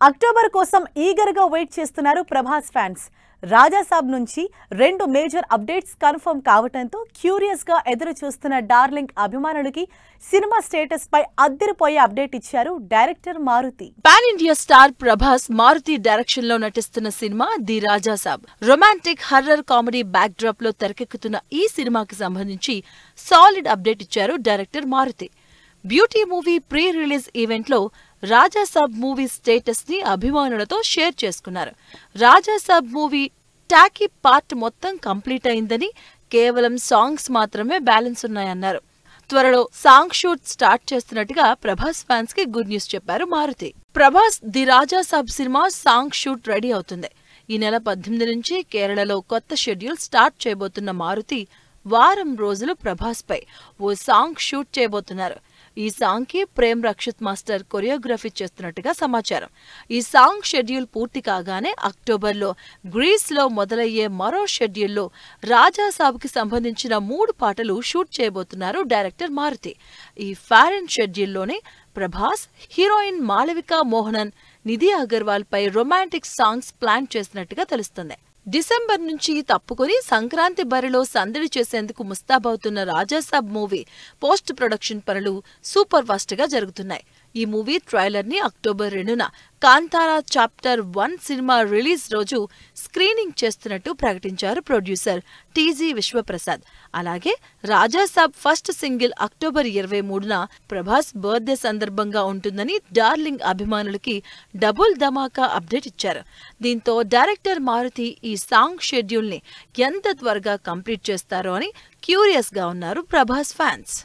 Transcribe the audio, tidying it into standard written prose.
October కోసం ఈగర్గా wait చేస్తున్నారు Prabhas fans. Raja Saab నుంచి 2 మేజర్ అప్డేట్స్ కన్ఫర్మ్ కావడంతో క్యూరియస్ గా ఎదురు చూస్తున్న డార్లింగ్ అభిమానులకి సినిమా స్టేటస్ పై అద్దరిపోయే అప్డేట్ ఇచ్చారు director Maruthi. Pan India star Prabhas Maruthi direction లో నటిస్తున్న cinema the Raja Saab. Romantic horror comedy backdrop లో తెరకెక్కుతున్న ఈ సినిమాకి సంబంధించి సాలిడ్ అప్డేట్ ఇచ్చారు director Maruthi. Beauty movie pre release event లో రాజాసాబ్ మూవీ స్టేటస్ ని అభిమానులతో షేర్ చేసుకున్నారు. రాజాసాబ్ మూవీ టాకీ పార్ట్ మొత్తం కంప్లీట్ అయిందని, కేవలం సాంగ్స్ మాత్రమే బ్యాలెన్స్ ఉన్నాయన్నారు. త్వరలో సాంగ్ షూట్ స్టార్ట్ చేస్తున్నట్టుగా ప్రభాస్ ఫ్యాన్స్ కి గుడ్ న్యూస్ చెప్పారు Maruthi. Prabhas the Raja Saab cinema song shoot ready అవుతుంది. ఈ నెల 18 నుంచి కేరళలో కొత్త షెడ్యూల్ స్టార్ట్ చేయబోతున్న మారుతి వారం రోజులు ప్రభాస్ పై ఓ సాంగ్ షూట్ చేయబోతున్నారు. ఈ సాంగ్ కి ప్రేమ్ రక్షిత్ మాస్టర్ కొరియోగ్రఫీ చేస్తున్నట్టుగా సమాచారం. ఈ సాంగ్ షెడ్యూల్ పూర్తి కాగానే అక్టోబర్లో గ్రీస్ లో మొదలయ్యే మరో షెడ్యూల్లో రాజాసాబ్ కి సంబంధించిన 3 పాటలు షూట్ చేయబోతున్నారు డైరెక్టర్ మారుతి. ఈ ఫారెన్ షెడ్యూల్లోనే ప్రభాస్, హీరోయిన్ మాళవిక మోహనన్, నిధి అగర్వాల్ పై రొమాంటిక్ సాంగ్స్ ప్లాన్ చేసినట్టుగా తెలుస్తుంది. డిసెంబర్ నుంచి తప్పుకొని సంక్రాంతి బరిలో సందడి చేసేందుకు ముస్తాబవుతున్న రాజాసాబ్ మూవీ పోస్ట్ ప్రొడక్షన్ పనులు సూపర్ ఫాస్ట్ గా జరుగుతున్నాయి. ఈ మూవీ ట్రైలర్ ని అక్టోబర్ 2న కాంతారా చాప్టర్ 1 సినిమా రిలీజ్ రోజు స్క్రీనింగ్ చేస్తున్నట్టు ప్రకటించారు ప్రొడ్యూసర్ టీజీ విశ్వప్రసాద్. అలాగే రాజాసాబ్ ఫస్ట్ సింగిల్ అక్టోబర్ 23న ప్రభాస్ బర్త్డే సందర్భంగా ఉంటుందని డార్లింగ్ అభిమానులకి డబుల్ ధమాకా అప్డేట్ ఇచ్చారు. దీంతో డైరెక్టర్ మారుతి ఈ సాంగ్ షెడ్యూల్ ని ఎంత త్వరగా కంప్లీట్ చేస్తారో అని క్యూరియస్ గా ఉన్నారు ప్రభాస్ ఫ్యాన్స్.